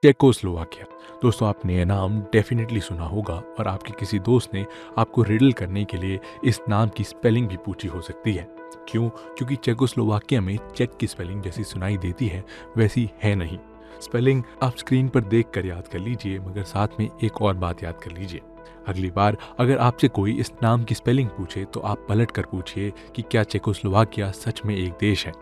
Czechoslovakia. दोस्तों, आपने यह नाम डेफिनेटली सुना होगा और आपके किसी दोस्त ने आपको रिडल करने के लिए इस नाम की स्पेलिंग भी पूछी हो सकती है। क्यों? क्योंकि चेकोस्लोवाकिया में चेक की स्पेलिंग जैसी सुनाई देती है वैसी है नहीं। स्पेलिंग आप स्क्रीन पर देख कर याद कर लीजिए, मगर साथ में एक और बात याद कर लीजिए। अगली बार अगर आपसे कोई इस नाम की स्पेलिंग पूछे तो आप पलट कर पूछिए कि क्या चेकोस्लोवाकिया सच में एक देश है।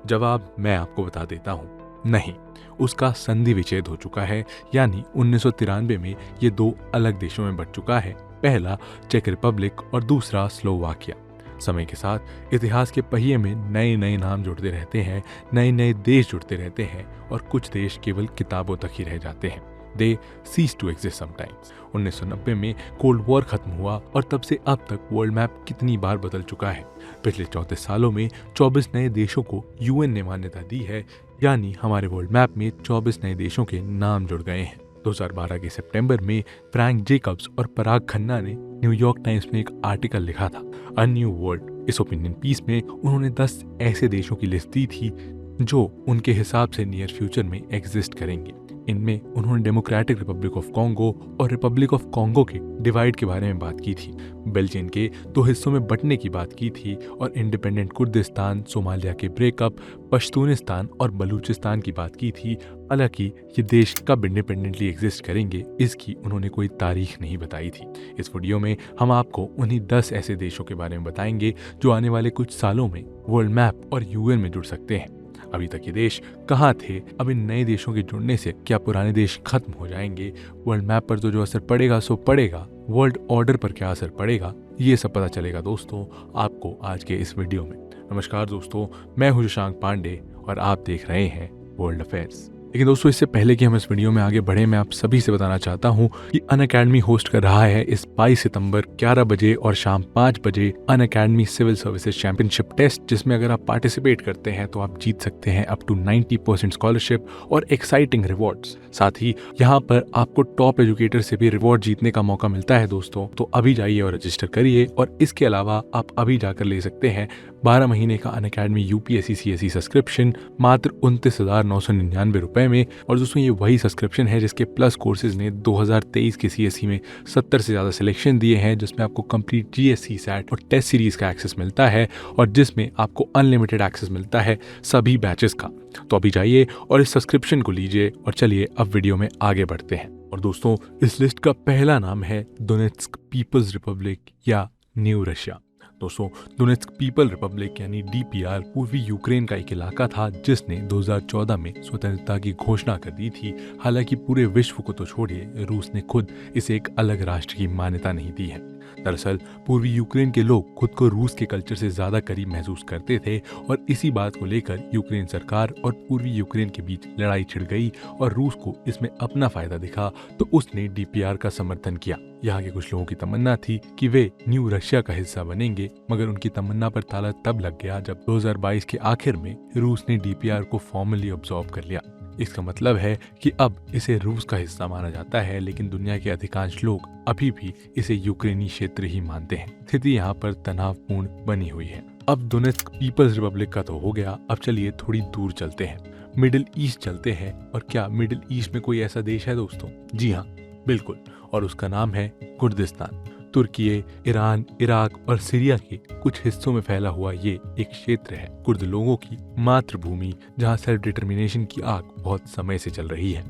जवाब मैं आपको बता देता हूँ, नहीं। उसका संधि विच्छेद हो चुका है, यानी 1993 में ये दो अलग देशों में बंट चुका है। पहला चेक रिपब्लिक और दूसरा स्लोवाकिया। समय के साथ इतिहास के पहिए में नए नए नाम जुड़ते रहते हैं, नए नए देश जुड़ते रहते हैं और कुछ देश केवल किताबों तक ही रह जाते हैं। दे सीज टू एग्जिस्ट समटाइम्स। 1990 में कोल्ड वॉर खत्म हुआ और तब से अब तक वर्ल्ड मैप कितनी बार बदल चुका है। पिछले 34 सालों में 24 नए देशों को यूएन ने मान्यता दी है, यानी हमारे वर्ल्ड मैप में 24 नए देशों के नाम जुड़ गए हैं। 2012 के सितंबर में फ्रैंक जेकब्स और पराग खन्ना ने न्यूयॉर्क टाइम्स में एक आर्टिकल लिखा था, अ न्यू वर्ल्ड। इस ओपिनियन पीस में उन्होंने 10 ऐसे देशों की लिस्ट दी थी जो उनके हिसाब से नियर फ्यूचर में एग्जिस्ट करेंगे। इनमें उन्होंने डेमोक्रेटिक रिपब्लिक ऑफ कॉन्गो और रिपब्लिक ऑफ कॉन्गो के डिवाइड के बारे में बात की थी, बेल्जियन के 2 हिस्सों में बंटने की बात की थी और इंडिपेंडेंट कुर्दिस्तान, सोमालिया के ब्रेकअप, पश्तूनिस्तान और बलूचिस्तान की बात की थी। हालांकि ये देश कब इंडिपेंडेंटली एग्जिस्ट करेंगे इसकी उन्होंने कोई तारीख नहीं बताई थी। इस वीडियो में हम आपको उन्हीं 10 ऐसे देशों के बारे में बताएंगे जो आने वाले कुछ सालों में वर्ल्ड मैप और यूएन में जुड़ सकते हैं। अभी तक ये देश कहाँ थे? अब इन नए देशों के जुड़ने से क्या पुराने देश खत्म हो जाएंगे? वर्ल्ड मैप पर तो जो असर पड़ेगा सो पड़ेगा, वर्ल्ड ऑर्डर पर क्या असर पड़ेगा, ये सब पता चलेगा दोस्तों आपको आज के इस वीडियो में। नमस्कार दोस्तों, मैं हूं शशांक पांडे और आप देख रहे हैं वर्ल्ड अफेयर्स। लेकिन दोस्तों, इससे पहले कि हम इस वीडियो में आगे बढ़े, मैं आप सभी से बताना चाहता हूं कि अनअकैडमी होस्ट कर रहा है इस 22 सितंबर 11 बजे और शाम 5 बजे Unacademy civil services championship test, जिसमें अगर आप पार्टिसिपेट करते हैं तो आप जीत सकते हैं अप टू 90% स्कॉलरशिप और एक्साइटिंग रिवॉर्ड्स। साथ ही यहाँ पर आपको टॉप एजुकेटर से भी रिवॉर्ड जीतने का मौका मिलता है दोस्तों। तो अभी जाइए और रजिस्टर करिए। और इसके अलावा आप अभी जाकर ले सकते हैं 12 महीने का अनअकैडमी यूपीएससी सीएसई सब्सक्रिप्शन मात्र 29,999 रुपए में। और दोस्तों, ये वही सब्सक्रिप्शन है जिसके प्लस कोर्सेज ने 2023 के सीएसई में 70 से ज़्यादा सिलेक्शन दिए हैं, जिसमें आपको कंप्लीट जीएससी सैट और टेस्ट सीरीज का एक्सेस मिलता है और जिसमें आपको अनलिमिटेड एक्सेस मिलता है सभी बैचेस का। तो अभी जाइए और इस सब्सक्रिप्शन को लीजिए। और चलिए अब वीडियो में आगे बढ़ते हैं। और दोस्तों, इस लिस्ट का पहला नाम है डोनेट्स्क पीपल्स रिपब्लिक या न्यू रशिया। दोस्तों, डोनेट्स्क पीपल रिपब्लिक यानी डीपीआर पूर्वी यूक्रेन का एक इलाका था जिसने 2014 में स्वतंत्रता की घोषणा कर दी थी। हालांकि पूरे विश्व को तो छोड़िए, रूस ने खुद इसे एक अलग राष्ट्र की मान्यता नहीं दी है। दरअसल पूर्वी यूक्रेन के लोग खुद को रूस के कल्चर से ज्यादा करीब महसूस करते थे और इसी बात को लेकर यूक्रेन सरकार और पूर्वी यूक्रेन के बीच लड़ाई छिड़ गई और रूस को इसमें अपना फायदा दिखा तो उसने डीपीआर का समर्थन किया। यहाँ के कुछ लोगों की तमन्ना थी कि वे न्यू रशिया का हिस्सा बनेंगे, मगर उनकी तमन्ना पर ताला तब लग गया जब 2022 के आखिर में रूस ने डीपीआर को फॉर्मली ऑब्जॉर्व कर लिया। इसका मतलब है कि अब इसे रूस का हिस्सा माना जाता है, लेकिन दुनिया के अधिकांश लोग अभी भी इसे यूक्रेनी क्षेत्र ही मानते हैं। स्थिति यहाँ पर तनावपूर्ण बनी हुई है। अब डोनेट्स्क पीपल्स रिपब्लिक का तो हो गया, अब चलिए थोड़ी दूर चलते हैं, मिडिल ईस्ट चलते हैं। और क्या मिडिल ईस्ट में कोई ऐसा देश है दोस्तों? जी हाँ, बिल्कुल, और उसका नाम है कुर्दिस्तान। तुर्की, ईरान, इराक और सीरिया के कुछ हिस्सों में फैला हुआ ये एक क्षेत्र है कुर्द लोगों की मातृभूमि, जहां सेल्फ डिटर्मिनेशन की आग बहुत समय से चल रही है।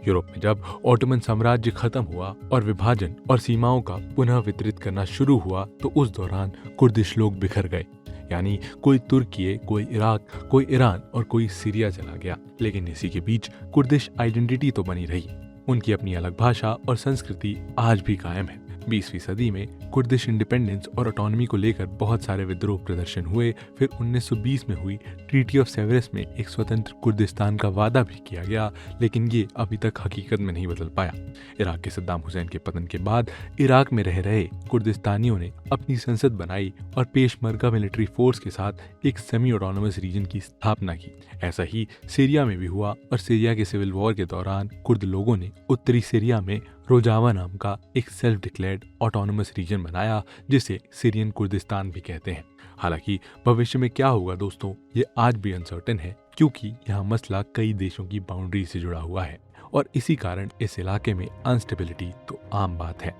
यूरोप में जब ऑटोमन साम्राज्य खत्म हुआ और विभाजन और सीमाओं का पुनः वितरित करना शुरू हुआ तो उस दौरान कुर्दिश लोग बिखर गए, यानी कोई तुर्की, कोई इराक, कोई ईरान और कोई सीरिया चला गया। लेकिन इसी के बीच कुर्दिश आइडेंटिटी तो बनी रही। उनकी अपनी अलग भाषा और संस्कृति आज भी कायम है। 20वीं सदी में कुर्दिश इंडिपेंडेंस और ऑटोनॉमी को लेकर बहुत सारे विद्रोह प्रदर्शन हुए। फिर 1920 में हुई ट्रीटी ऑफ सेवरस में एक स्वतंत्र कुर्दिस्तान का वादा भी किया गया, लेकिन ये अभी तक हकीकत में नहीं बदल पाया। इराक के सद्दाम हुसैन के पतन के बाद इराक में रह रहे कुर्दिस्तानियों ने अपनी संसद बनाई और पेशमर्गा मिलिट्री फोर्स के साथ एक सेमी ऑटोनोमस रीजन की स्थापना की। ऐसा ही सीरिया में भी हुआ और सीरिया के सिविल वॉर के दौरान कुर्द लोगों ने उत्तरी सीरिया में रोजावा नाम का एक सेल्फ डिक्लेयर्ड ऑटोनोमस रीजन बनाया, जिसे सीरियन कुर्दिस्तान भी कहते हैं। हालांकि भविष्य में क्या होगा दोस्तों, ये आज भी अनसर्टेन है, क्योंकि यहाँ मसला कई देशों की बाउंड्री से जुड़ा हुआ है और इसी कारण इस इलाके में अनस्टेबिलिटी तो आम बात है।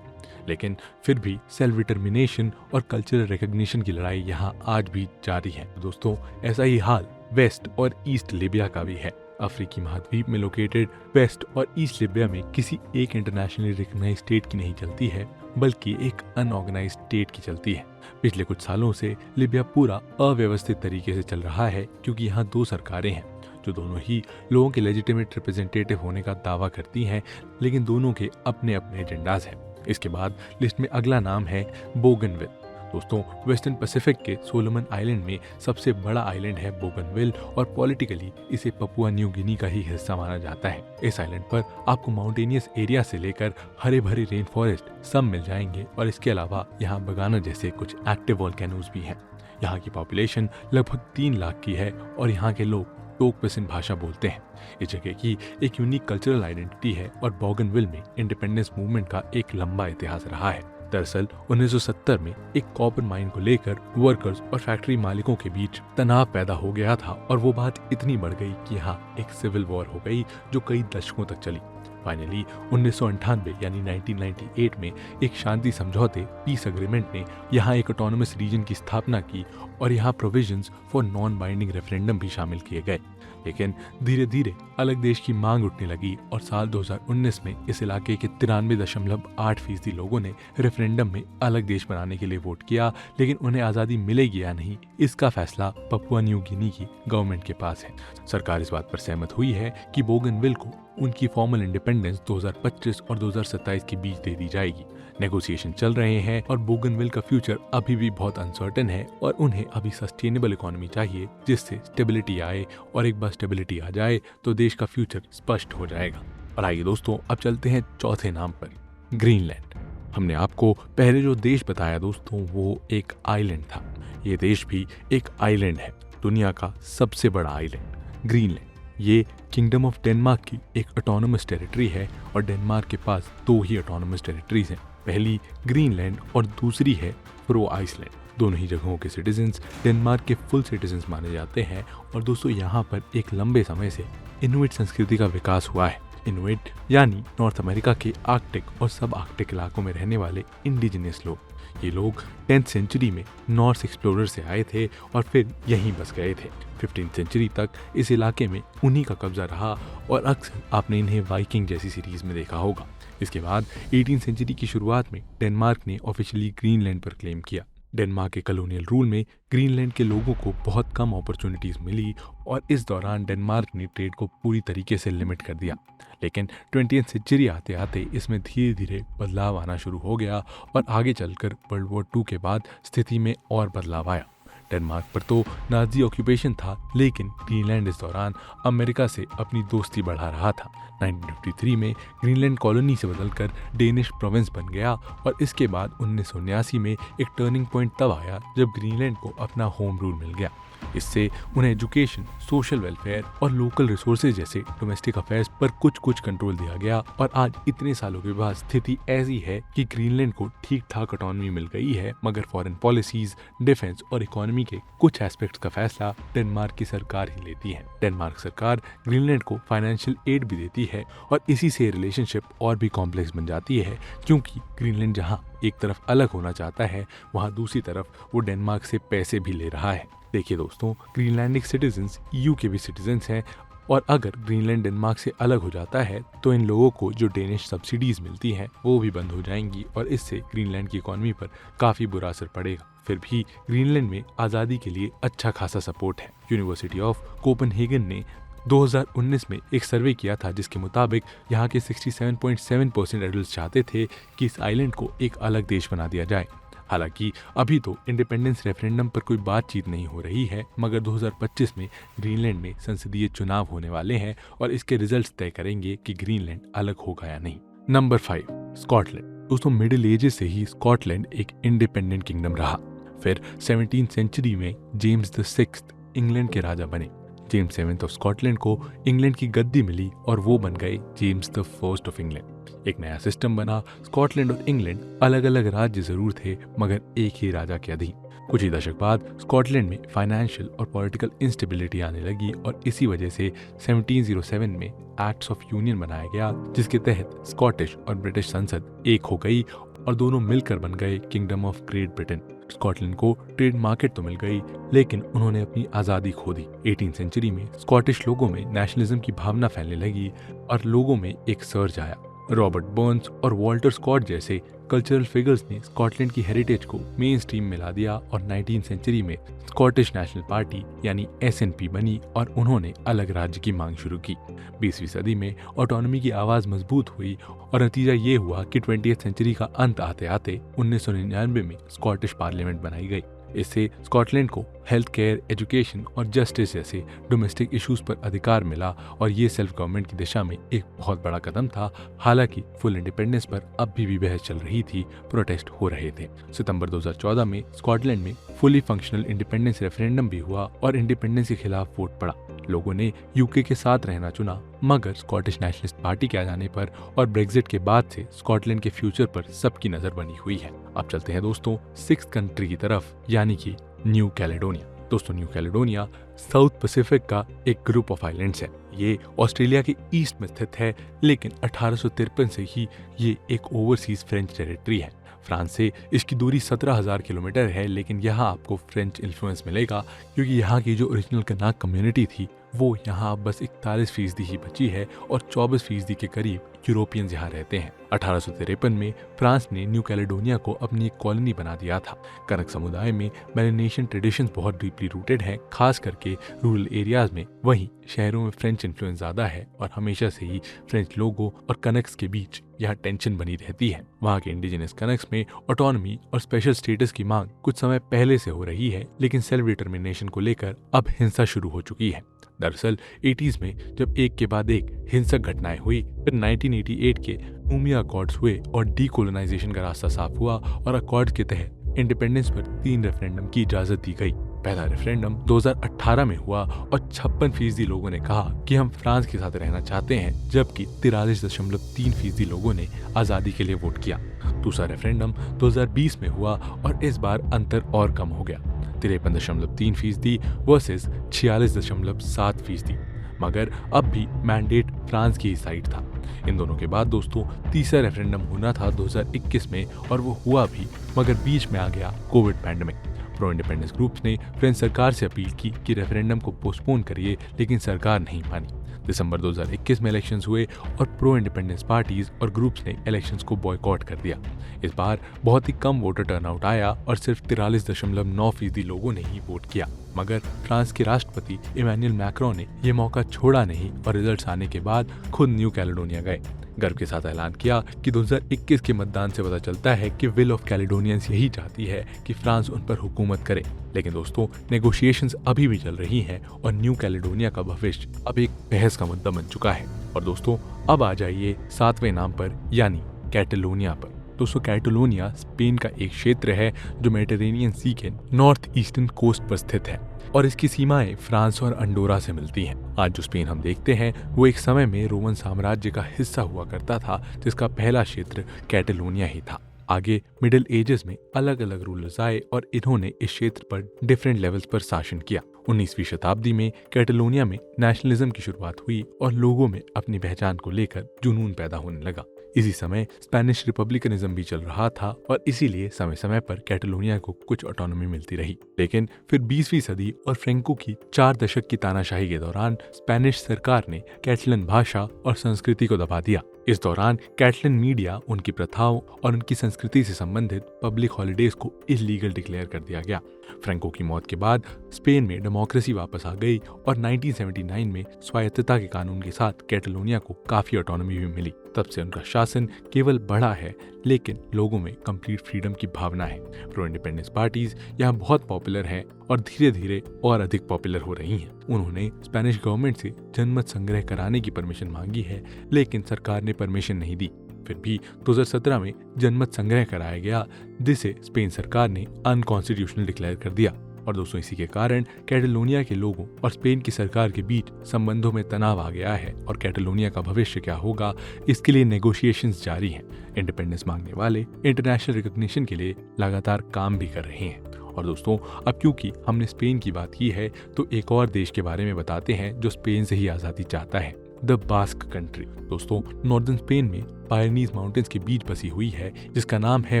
लेकिन फिर भी सेल्फ डिटर्मिनेशन और कल्चरल रिकग्निशन की लड़ाई यहाँ आज भी जारी है। दोस्तों, ऐसा ही हाल वेस्ट और ईस्ट लीबिया का भी है। अफ्रीकी महाद्वीप में लोकेटेड वेस्ट और ईस्ट लीबिया में किसी एक इंटरनेशनली रिकग्नाइज्ड स्टेट की नहीं चलती है, बल्कि एक अनऑर्गेनाइज्ड स्टेट की चलती है। पिछले कुछ सालों से लीबिया पूरा अव्यवस्थित तरीके से चल रहा है, क्योंकि यहाँ दो सरकारें हैं जो दोनों ही लोगों के लेजिटिमेट रिप्रेजेंटेटिव होने का दावा करती हैं, लेकिन दोनों के अपने अपने एजेंडाज हैं। इसके बाद लिस्ट में अगला नाम है बोगनविल। दोस्तों, वेस्टर्न पैसिफिक के सोलोमन आइलैंड में सबसे बड़ा आइलैंड है बोगनविल और पॉलिटिकली इसे पपुआ न्यू गिनी का ही हिस्सा माना जाता है। इस आइलैंड पर आपको माउंटेनियस एरिया से लेकर हरे भरे रेन फॉरेस्ट सब मिल जाएंगे और इसके अलावा यहाँ बगाना जैसे कुछ एक्टिव वोल्केनोज भी हैं। यहाँ की पॉपुलेशन लगभग 3 लाख की है और यहाँ के लोग टोक पेसिन भाषा बोलते हैं। इस जगह की एक यूनिक कल्चरल आइडेंटिटी है और बोगनविल में इंडिपेंडेंस मूवमेंट का एक लंबा इतिहास रहा है। दरअसल 1970 में एक कॉपर माइन को लेकर वर्कर्स और फैक्ट्री मालिकों के बीच तनाव पैदा हो गया था और वो बात इतनी बढ़ गई कि यहाँ एक सिविल वॉर हो गई जो कई दशकों तक चली। फाइनली 1998 यानी 1998 में एक शांति समझौते पीस एग्रीमेंट ने यहाँ एक ऑटोनोमस रीजन की स्थापना की और यहाँ provisions for non binding referendum भी शामिल किए गए। लेकिन धीरे धीरे अलग देश की मांग उठने लगी और साल 2019 में इस इलाके के 93.8% लोगों ने रेफरेंडम में अलग देश बनाने के लिए वोट किया, लेकिन उन्हें आज़ादी मिलेगी या नहीं, इसका फैसला पपुआ न्यू गिनी की गवर्नमेंट के पास है। सरकार इस बात पर सहमत हुई है कि बोगनविल को उनकी फॉर्मल इंडिपेंडेंस 2025 और 2027 के बीच दे दी जाएगी। नेगोशिएशन चल रहे हैं और बोगनविल का फ्यूचर अभी भी बहुत अनसर्टेन है और उन्हें अभी सस्टेनेबल इकोनॉमी चाहिए जिससे स्टेबिलिटी आए, और एक बार स्टेबिलिटी आ जाए तो देश का फ्यूचर स्पष्ट हो जाएगा। और आइए दोस्तों, अब चलते हैं चौथे नाम पर, ग्रीनलैंड। हमने आपको पहले जो देश बताया दोस्तों वो एक आइलैंड था। ये देश भी एक आइलैंड है, दुनिया का सबसे बड़ा आइलैंड ग्रीनलैंड। ये किंगडम ऑफ डेनमार्क की एक ऑटोनोमस टेरिटरी है और डेनमार्क के पास 2 ही ऑटोनोमस टेरिटरीज हैं। पहली ग्रीनलैंड और दूसरी है फ्रो आइसलैंड। दोनों ही जगहों के सिटीजन्स डेनमार्क के फुल सिटीजन्स माने जाते हैं। और दोस्तों, यहाँ पर एक लंबे समय से इनुइट संस्कृति का विकास हुआ है। इनुइट यानी नॉर्थ अमेरिका के आर्कटिक और सब आर्कटिक इलाकों में रहने वाले इंडिजिनियस लोग। ये लोग 10th सेंचुरी में नॉर्थ एक्सप्लोरर से आए थे और फिर यहीं बस गए थे। 15th सेंचुरी तक इस इलाके में उन्हीं का कब्जा रहा और अक्सर आपने इन्हें वाइकिंग जैसी सीरीज में देखा होगा। इसके बाद 18th सेंचुरी की शुरुआत में डेनमार्क ने ऑफिशियली ग्रीनलैंड पर क्लेम किया। डेनमार्क के कॉलोनियल रूल में ग्रीनलैंड के लोगों को बहुत कम अपॉर्चुनिटीज मिली और इस दौरान डेनमार्क ने ट्रेड को पूरी तरीके से लिमिट कर दिया। लेकिन 20th सेंचुरी आते आते इसमें धीरे धीरे बदलाव आना शुरू हो गया और आगे चलकर वर्ल्ड वॉर 2 के बाद स्थिति में और बदलाव आया। डेनमार्क पर तो नाजी ऑक्यूपेशन था, लेकिन ग्रीनलैंड इस दौरान अमेरिका से अपनी दोस्ती बढ़ा रहा था। 1953 में ग्रीनलैंड कॉलोनी से बदलकर डेनिश प्रोविंस बन गया और इसके बाद 1979 में एक टर्निंग पॉइंट तब आया जब ग्रीनलैंड को अपना होम रूल मिल गया। इससे उन्हें एजुकेशन, सोशल वेलफेयर और लोकल रिसोर्सेज जैसे डोमेस्टिक अफेयर्स पर कुछ कंट्रोल दिया गया और आज इतने सालों के बाद स्थिति ऐसी है कि ग्रीनलैंड को ठीक ठाक ऑटोनॉमी मिल गई है, मगर फॉरेन पॉलिसीज, डिफेंस और इकोनॉमी के कुछ एस्पेक्ट्स का फैसला डेनमार्क की सरकार ही लेती है। डेनमार्क सरकार ग्रीनलैंड को फाइनेंशियल एड भी देती है और इसी से रिलेशनशिप और भी कॉम्प्लेक्स बन जाती है, क्योंकि ग्रीनलैंड जहाँ एक तरफ अलग होना चाहता है, वहाँ दूसरी तरफ वो डेनमार्क से पैसे भी ले रहा है। देखिए दोस्तों, ग्रीनलैंडिक सिटीजन्स ईयू के भी सिटीजन्स हैं और अगर ग्रीनलैंड डेनमार्क से अलग हो जाता है तो इन लोगों को जो डेनिश सब्सिडीज मिलती हैं वो भी बंद हो जाएंगी और इससे ग्रीनलैंड की इकोनॉमी पर काफ़ी बुरा असर पड़ेगा। फिर भी ग्रीनलैंड में आज़ादी के लिए अच्छा खासा सपोर्ट है। यूनिवर्सिटी ऑफ कोपेनहेगन ने 2019 में एक सर्वे किया था जिसके मुताबिक यहाँ के 67.7% एडल्ट चाहते थे कि इस आइलैंड को एक अलग देश बना दिया जाए। हालांकि अभी तो इंडिपेंडेंस रेफरेंडम पर कोई बातचीत नहीं हो रही है, मगर 2025 में ग्रीनलैंड में संसदीय चुनाव होने वाले हैं और इसके रिजल्ट्स तय करेंगे कि ग्रीनलैंड अलग होगा या नहीं। Number 5, Scotland. दोस्तों, मिडिल एजेस से ही स्कॉटलैंड एक इंडिपेंडेंट किंगडम रहा। फिर 17th सेंचुरी में जेम्स द 6th इंग्लैंड के राजा बने। जेम्स 7th ऑफ स्कॉटलैंड को इंग्लैंड की गद्दी मिली और वो बन गए James the 1st of England. एक नया सिस्टम बना। स्कॉटलैंड और इंग्लैंड अलग अलग राज्य जरूर थे, मगर एक ही राजा के अधीन। कुछ ही दशक बाद स्कॉटलैंड में फाइनेंशियल और पॉलिटिकल इंस्टेबिलिटी आने लगी और इसी वजह से 1707 में एक्ट्स ऑफ यूनियन बनाया गया, जिसके तहत स्कॉटिश और ब्रिटिश संसद एक हो गई और दोनों मिलकर बन गए kingdom of great Britain. Scotland को ट्रेड मार्केट तो मिल गई, लेकिन उन्होंने अपनी आज़ादी खो दी। 18वीं सेंचुरी में स्कॉटिश लोगों में नेशनलिज्म की भावना फैलने लगी और लोगों में एक सर्ज आया। रॉबर्ट बर्न्स और वॉल्टर स्कॉट जैसे कल्चरल फिगर्स ने स्कॉटलैंड की हेरिटेज को मेन स्ट्रीम में ला दिया और 19वीं सेंचुरी में स्कॉटिश नेशनल पार्टी यानी SNP बनी और उन्होंने अलग राज्य की मांग शुरू की। 20वीं सदी में ऑटोनॉमी की आवाज़ मजबूत हुई और नतीजा ये हुआ कि 20वीं सेंचुरी का अंत आते आते 1999 में स्कॉटिश पार्लियामेंट बनाई गई। इससे स्कॉटलैंड को हेल्थ केयर, एजुकेशन और जस्टिस जैसे डोमेस्टिक इश्यूज पर अधिकार मिला और ये सेल्फ गवर्नमेंट की दिशा में एक बहुत बड़ा कदम था। हालांकि फुल इंडिपेंडेंस पर अब भी बहस चल रही थी, प्रोटेस्ट हो रहे थे। सितंबर 2014 में स्कॉटलैंड में फुली फंक्शनल इंडिपेंडेंस रेफरेंडम भी हुआ और इंडिपेंडेंस के खिलाफ वोट पड़ा। लोगों ने यूके के साथ रहना चुना, मगर स्कॉटिश नेशनलिस्ट पार्टी के आ जाने पर और ब्रेक्जिट के बाद से स्कॉटलैंड के फ्यूचर पर सबकी नजर बनी हुई है। अब चलते हैं दोस्तों 6th कंट्री की तरफ, यानी कि न्यू कैलेडोनिया। दोस्तों न्यू कैलेडोनिया साउथ पैसिफिक का एक ग्रुप ऑफ आइलैंड्स है। ये ऑस्ट्रेलिया के ईस्ट में स्थित है, लेकिन 1853 से ही ये एक ओवरसीज फ्रेंच टेरिटरी है। फ्रांस से इसकी दूरी 17,000 किलोमीटर है, लेकिन यहाँ आपको फ्रेंच इन्फ्लुएंस मिलेगा क्योंकि यहाँ की जो ओरिजिनल कनाक कम्युनिटी थी वो यहाँ बस 41% ही बची है और 24% के करीब यूरोपियंस यहाँ रहते हैं। 1853 में फ्रांस ने न्यू कैलेडोनिया को अपनी एक कॉलोनी बना दिया था। कनक समुदाय में मेलानेशियन ट्रेडिशंस बहुत डीपली रूटेड हैं, खास करके रूरल एरियाज में। वहीं शहरों में फ्रेंच इन्फ्लुएंस ज्यादा है और हमेशा से ही फ्रेंच लोगों और कनक्स के बीच यहाँ टेंशन बनी रहती है। वहाँ के इंडिजिनस कनक्स में ऑटोनॉमी और स्पेशल स्टेटस की मांग कुछ समय पहले से हो रही है, लेकिन सेल्फ डिटर्मिनेशन को लेकर अब हिंसा शुरू हो चुकी है। दरअसल 80s में जब एक के बाद एक हिंसक घटनाएं हुई, फिर 1988 के उमिया अकॉर्ड्स हुए और डीकोलोनाइजेशन का रास्ता साफ हुआ और अकॉर्ड्स के तहत इंडिपेंडेंस पर 3 रेफरेंडम की इजाजत दी गई। पहला रेफरेंडम 2018 में हुआ और 56% लोगों ने कहा कि हम फ्रांस के साथ रहना चाहते हैं, जबकि 43.3% लोगों ने आज़ादी के लिए वोट किया। दूसरा रेफरेंडम 2020 में हुआ और इस बार अंतर और कम हो गया, 53.3% वर्सेस 46.7%, मगर अब भी मैंडेट फ्रांस की ही साइड था। इन दोनों के बाद दोस्तों तीसरा रेफरेंडम होना था 2021 में और वो हुआ भी, मगर बीच में आ गया Covid pandemic. Pro independence groups ने फ्रेंच सरकार से अपील की कि रेफरेंडम को पोस्टपोन करिए, लेकिन सरकार नहीं मानी। दिसंबर 2021 में इलेक्शंस हुए और प्रो इंडिपेंडेंस पार्टीज और ग्रुप्स ने इलेक्शंस को बॉयकॉट कर दिया। इस बार बहुत ही कम वोटर टर्नआउट आया और सिर्फ 43.9% लोगों ने ही वोट किया, मगर फ्रांस के राष्ट्रपति इमैनुअल मैक्रोन ने यह मौका छोड़ा नहीं और रिजल्ट्स आने के बाद खुद न्यू कैलेडोनिया गए। गर्व के साथ ऐलान किया कि 2021 के मतदान से पता चलता है कि विल ऑफ कैलेडोनियंस यही चाहती है कि फ्रांस उन पर हुकूमत करे। लेकिन दोस्तों नेगोशिएशंस अभी भी चल रही हैं और न्यू कैलेडोनिया का भविष्य अब एक बहस का मुद्दा बन चुका है। और दोस्तों अब आ जाइए 7वें नाम पर, यानी कैटलोनिया पर। दोस्तों कैटलोनिया स्पेन का एक क्षेत्र है जो मेडिटेरेनियन सी के नॉर्थ ईस्टर्न कोस्ट पर स्थित है और इसकी सीमाएं फ्रांस और अंडोरा से मिलती हैं। आज जो स्पेन हम देखते हैं वो एक समय में रोमन साम्राज्य का हिस्सा हुआ करता था, जिसका पहला क्षेत्र कैटलोनिया ही था। आगे मिडिल एजेस में अलग अलग रूलर्स आए और इन्होंने इस क्षेत्र पर डिफरेंट लेवल्स पर शासन किया। 19वीं शताब्दी में कैटलोनिया में नेशनलिज्म की शुरुआत हुई और लोगों में अपनी पहचान को लेकर जुनून पैदा होने लगा। इसी समय स्पेनिश रिपब्लिकनिज्म भी चल रहा था और इसीलिए समय समय पर कैटलोनिया को कुछ ऑटोनॉमी मिलती रही। लेकिन फिर 20वीं सदी और फ्रेंको की 4 दशक की तानाशाही के दौरान स्पेनिश सरकार ने कैटलन भाषा और संस्कृति को दबा दिया। इस दौरान कैटलन मीडिया, उनकी प्रथाओं और उनकी संस्कृति से संबंधित पब्लिक हॉलीडेज को इलीगल डिक्लेयर कर दिया गया। फ्रेंको की मौत के बाद स्पेन में डेमोक्रेसी वापस आ गई और 1979 में स्वायत्तता के कानून के साथ कैटलोनिया को काफी ऑटोनॉमी भी मिली। तब से उनका शासन केवल बढ़ा है, लेकिन लोगों में कंप्लीट फ्रीडम की भावना है। प्रो इंडिपेंडेंस पार्टीज यहाँ बहुत पॉपुलर है और धीरे धीरे और अधिक पॉपुलर हो रही हैं। उन्होंने स्पेनिश गवर्नमेंट से जनमत संग्रह कराने की परमिशन मांगी है, लेकिन सरकार ने परमिशन नहीं दी। फिर भी 2017 में जनमत संग्रह कराया गया, जिसे स्पेन सरकार ने अनकॉन्स्टिट्यूशनल डिक्लेयर कर दिया। और दोस्तों इसी के कारण कैटलोनिया के लोगों और स्पेन की सरकार के बीच संबंधों में तनाव आ गया है और कैटलोनिया का भविष्य क्या होगा, इसके लिए नेगोशिएशंस जारी हैं। इंडिपेंडेंस मांगने वाले इंटरनेशनल रिकॉग्निशन के लिए लगातार काम भी कर रहे हैं। और दोस्तों अब क्योंकि हमने स्पेन की बात की है तो एक और देश के बारे में बताते हैं जो स्पेन से ही आज़ादी चाहता है, द बास्क कंट्री। दोस्तों नॉर्दर्न स्पेन में पायरनीज माउंटेन्स के बीच बसी हुई है जिसका नाम है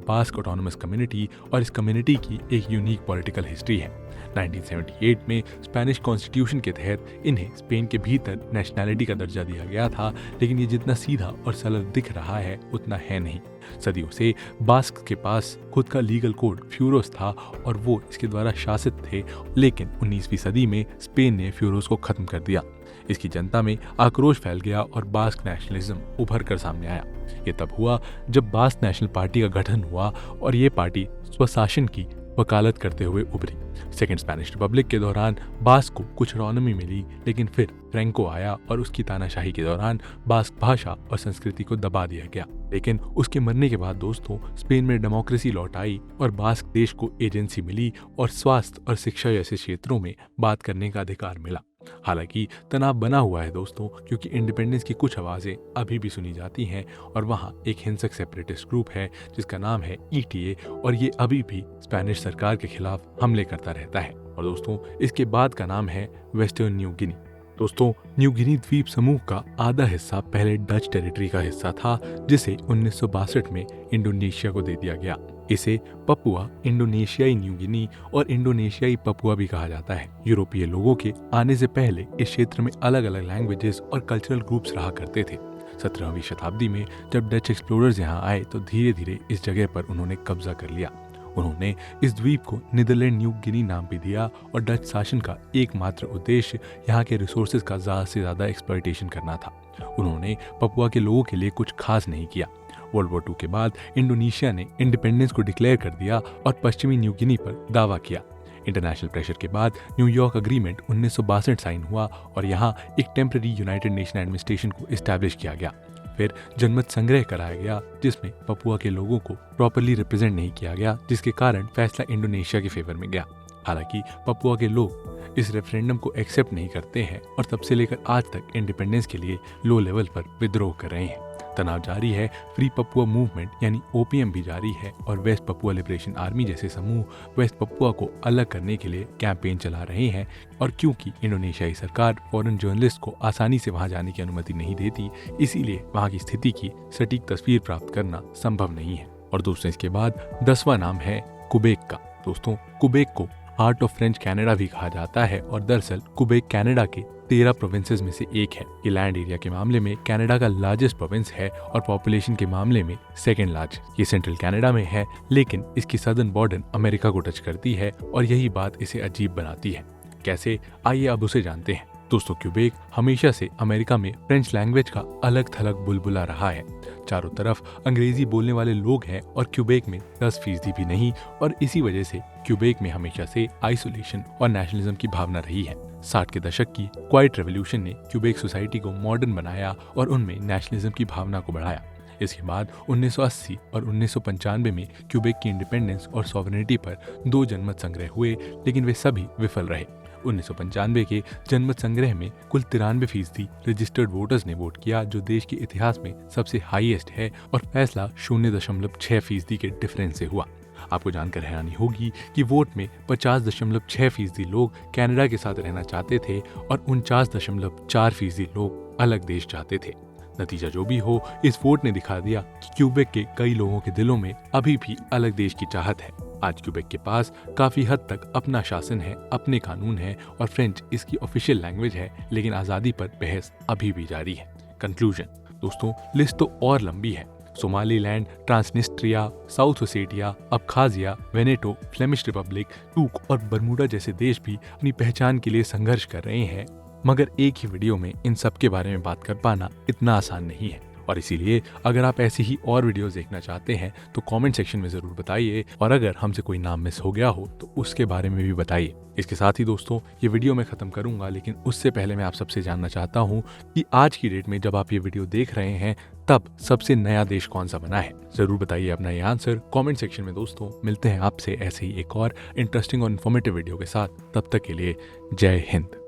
बास्क ऑटोनोमस कम्युनिटी और इस कम्युनिटी की एक यूनिक पॉलिटिकल हिस्ट्री है। 1978 में स्पेनिश कॉन्स्टिट्यूशन के तहत इन्हें स्पेन के भीतर नेशनैलिटी का दर्जा दिया गया था, लेकिन ये जितना सीधा और सरल दिख रहा है उतना है नहीं। सदियों से बास्क के पास खुद का लीगल कोड फ्यूरोस था और वो इसके द्वारा शासित थे, लेकिन 19वीं सदी में स्पेन ने फ्यूरोस को खत्म कर दिया। इसकी जनता में आक्रोश फैल गया और बास्क नेशनलिज्म उभर कर सामने आया। ये तब हुआ जब बास्क नेशनल पार्टी का गठन हुआ और ये पार्टी स्वशासन की वकालत करते हुए उभरी। सेकेंड स्पेनिश रिपब्लिक के दौरान बास्क को कुछ रौनमी मिली, लेकिन फिर फ्रैंको आया और उसकी तानाशाही के दौरान बास्क भाषा और संस्कृति को दबा दिया गया। लेकिन उसके मरने के बाद दोस्तों स्पेन में डेमोक्रेसी लौट आई और बास्क देश को एजेंसी मिली और स्वास्थ्य और शिक्षा जैसे क्षेत्रों में बात करने का अधिकार मिला। हालांकि तनाव बना हुआ है दोस्तों, क्योंकि इंडिपेंडेंस की कुछ आवाज़ें अभी भी सुनी जाती हैं और वहाँ एक हिंसक सेपरेटिस्ट ग्रुप है जिसका नाम है ETA और ये अभी भी स्पेनिश सरकार के खिलाफ हमले करता रहता है। और दोस्तों इसके बाद का नाम है वेस्टर्न न्यू गिनी। दोस्तों न्यू गिनी द्वीप समूह का आधा हिस्सा पहले डच टेरिटरी का हिस्सा था जिसे 1962 में इंडोनेशिया को दे दिया गया। इसे पपुआ, इंडोनेशियाई न्यू गिनी और इंडोनेशियाई पपुआ भी कहा जाता है। यूरोपीय लोगों के आने से पहले इस क्षेत्र में अलग अलग लैंग्वेजेस और कल्चरल ग्रुप्स रहा करते थे। 17वीं शताब्दी में जब डच एक्सप्लोरर्स यहाँ आए तो धीरे धीरे इस जगह पर उन्होंने कब्जा कर लिया। उन्होंने इस द्वीप को नीदरलैंड न्यू गिनी नाम भी दिया और डच शासन का एकमात्र उद्देश्य यहाँ के रिसोर्सेज का ज़्यादा से ज़्यादा एक्सप्लॉयटेशन करना था। उन्होंने पपुआ के लोगों के लिए कुछ खास नहीं किया। वर्ल्ड वॉर 2 के बाद इंडोनेशिया ने इंडिपेंडेंस को डिक्लेयर कर दिया और पश्चिमी न्यू गिनी पर दावा किया। इंटरनेशनल प्रेशर के बाद न्यूयॉर्क अग्रीमेंट 1962 साइन हुआ और यहाँ एक टेम्पररी यूनाइटेड नेशन एडमिनिस्ट्रेशन को इस्टेब्लिश किया गया। फिर जनमत संग्रह कराया गया जिसमें पपुआ के लोगों को प्रॉपरली रिप्रेजेंट नहीं किया गया, जिसके कारण फैसला इंडोनेशिया के फेवर में गया। हालांकि पपुआ के लोग इस रेफरेंडम को एक्सेप्ट नहीं करते हैं और तब से लेकर आज तक इंडिपेंडेंस के लिए लो लेवल पर विद्रोह कर रहे हैं। तनाव जारी है, फ्री पपुआ मूवमेंट यानी OPM भी जारी है और वेस्ट पपुआ लिबरेशन आर्मी जैसे समूह वेस्ट पपुआ को अलग करने के लिए कैंपेन चला रहे हैं। और क्योंकि इंडोनेशियाई सरकार फॉरेन जर्नलिस्ट को आसानी से वहां जाने की अनुमति नहीं देती, इसीलिए वहां की स्थिति की सटीक तस्वीर प्राप्त करना संभव नहीं है। और दोस्तों इसके बाद 10वां नाम है क्यूबेक का। दोस्तों क्यूबेक को हार्ट ऑफ फ्रेंच कनाडा भी कहा जाता है और दरअसल क्यूबेक कनाडा के 13 प्रोविंसेस में से एक है। ये लैंड एरिया के मामले में कनाडा का लार्जेस्ट प्रोविंस है और पॉपुलेशन के मामले में सेकेंड लार्जेस्ट। ये सेंट्रल कनाडा में है, लेकिन इसकी सदर्न बॉर्डर अमेरिका को टच करती है और यही बात इसे अजीब बनाती है। कैसे, आइए अब उसे जानते हैं। दोस्तों क्यूबेक हमेशा से अमेरिका में फ्रेंच लैंग्वेज का अलग थलग बुलबुला रहा है। चारों तरफ अंग्रेजी बोलने वाले लोग हैं और क्यूबेक में 10% भी नहीं, और इसी वजह से क्यूबेक में हमेशा से आइसोलेशन और नेशनलिज्म की भावना रही है। 60 के दशक की क्वाइट रेवोल्यूशन ने क्यूबेक सोसाइटी को मॉडर्न बनाया और उनमें नेशनलिज्म की भावना को बढ़ाया। इसके बाद 1980 और 1995 में क्यूबेक की इंडिपेंडेंस और सॉवरेनिटी पर 2 जनमत संग्रह हुए, लेकिन वे सभी विफल रहे। 1995 के जनमत संग्रह में कुल 93% रजिस्टर्ड वोटर्स ने वोट किया, जो देश के इतिहास में सबसे हाईएस्ट है, और फैसला 0.6% के डिफरेंस से हुआ। आपको जानकर हैरानी होगी कि वोट में 50.6% लोग कनाडा के साथ रहना चाहते थे और 49.4% लोग अलग देश चाहते थे। नतीजा जो भी हो, इस वोट ने दिखा दिया कि क्यूबेक के कई लोगों के दिलों में अभी भी अलग देश की चाहत है। आज क्यूबेक के पास काफी हद तक अपना शासन है, अपने कानून है और फ्रेंच इसकी ऑफिशियल लैंग्वेज है, लेकिन आजादी पर बहस अभी भी जारी है। कंक्लूजन दोस्तों, लिस्ट तो और लंबी है। Somaliland, Transnistria, south Ossetia, Abkhazia, Veneto, Flemish Republic, टूक और बरमूडा जैसे देश भी अपनी पहचान के लिए संघर्ष कर रहे हैं, मगर एक ही वीडियो में इन सब के बारे में बात कर पाना इतना आसान नहीं है। और इसीलिए अगर आप ऐसी ही और वीडियोस देखना चाहते हैं तो कमेंट सेक्शन में जरूर बताइए, और अगर हमसे कोई नाम मिस हो गया हो तो उसके बारे में भी बताइए। इसके साथ ही दोस्तों ये वीडियो मैं खत्म करूंगा, लेकिन उससे पहले मैं आप सबसे जानना चाहता हूँ कि आज की डेट में जब आप ये वीडियो देख रहे हैं तब सबसे नया देश कौन सा बना है। जरूर बताइए अपना ये आंसर कमेंट सेक्शन में। दोस्तों मिलते हैं आपसे ऐसे ही एक और इंटरेस्टिंग और इन्फॉर्मेटिव वीडियो के साथ। तब तक के लिए जय हिंद।